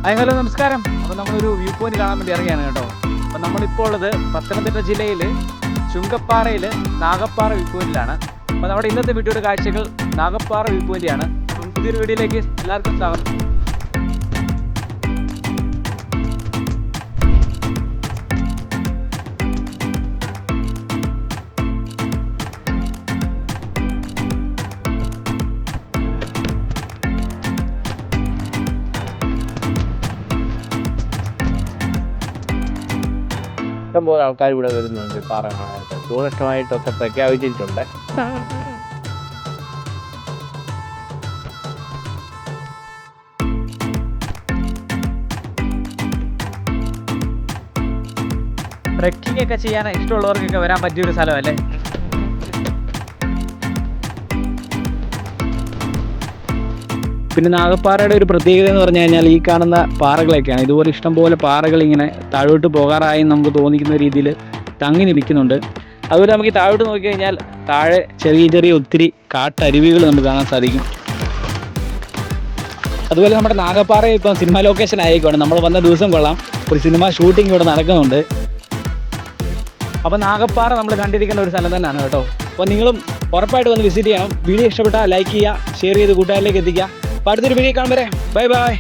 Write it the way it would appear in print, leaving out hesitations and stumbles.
Hello നമസ്കാരം. അപ്പോൾ നമ്മളൊരു വ്യൂ പോയിന്റ് കാണാൻ വേണ്ടി ഇറങ്ങിയാണ് കേട്ടോ. അപ്പോൾ നമ്മളിപ്പോൾ ഉള്ളത് പത്തനംതിട്ട ജില്ലയിൽ ചുങ്കപ്പാറയിൽ നാഗപ്പാറ വ്യൂ പോയിന്റിലാണ്. അപ്പോൾ നമ്മുടെ ഇന്നത്തെ വീഡിയോയുടെ കാഴ്ചകൾ നാഗപ്പാറ വ്യൂ പോയിന്റാണ്. അപ്പം പുതിയൊരു വീഡിയോയിലേക്ക് എല്ലാവർക്കും സ്വാഗതം. ഇഷ്ടംപോലെ ആൾക്കാർ ഇവിടെ വരുന്നുണ്ട് പാറ കാണാനായിട്ട്. ടൂറിസ്റ്റമായിട്ടൊക്കെ പ്രഖ്യാപിച്ചിട്ടുണ്ട്. ട്രെക്കിംഗ് ഒക്കെ ചെയ്യാൻ ഇഷ്ടമുള്ളവർക്കൊക്കെ വരാൻ പറ്റിയൊരു സ്ഥലമല്ലേ. പിന്നെ നാഗപ്പാറയുടെ ഒരു പ്രത്യേകത എന്ന് പറഞ്ഞു കഴിഞ്ഞാൽ ഈ കാണുന്ന പാറകളൊക്കെയാണ്. ഇതുപോലെ ഇഷ്ടംപോലെ പാറകൾ ഇങ്ങനെ താഴോട്ട് പോകാറായി നമുക്ക് തോന്നിക്കുന്ന രീതിയിൽ തങ്ങി നിൽക്കുന്നുണ്ട്. അതുപോലെ നമുക്ക് ഈ താഴോട്ട് നോക്കിക്കഴിഞ്ഞാൽ താഴെ ചെറിയ ചെറിയ ഒത്തിരി കാട്ടരുവികൾ നമുക്ക് കാണാൻ സാധിക്കും. അതുപോലെ നമ്മുടെ നാഗപ്പാറ ഇപ്പം സിനിമ ലൊക്കേഷൻ ആയിക്കോട്ടെ. നമ്മൾ വന്ന ദിവസം കൊള്ളാം, ഒരു സിനിമ ഷൂട്ടിംഗ് ഇവിടെ നടക്കുന്നുണ്ട്. അപ്പോൾ നാഗപ്പാറ നമ്മൾ കണ്ടിരിക്കുന്ന ഒരു സ്ഥലം തന്നെയാണ് കേട്ടോ. അപ്പോൾ നിങ്ങളും ഉറപ്പായിട്ട് വന്ന് വിസിറ്റ് ചെയ്യണം. വീഡിയോ ഇഷ്ടപ്പെട്ടാൽ ലൈക്ക് ചെയ്യുക, ഷെയർ ചെയ്ത് കൂട്ടുകാരിലേക്ക് എത്തിക്കുക. അപ്പോൾ അടുത്തൊരു വീഡിയോ കാണുമ്പോൾ ബൈ ബൈ.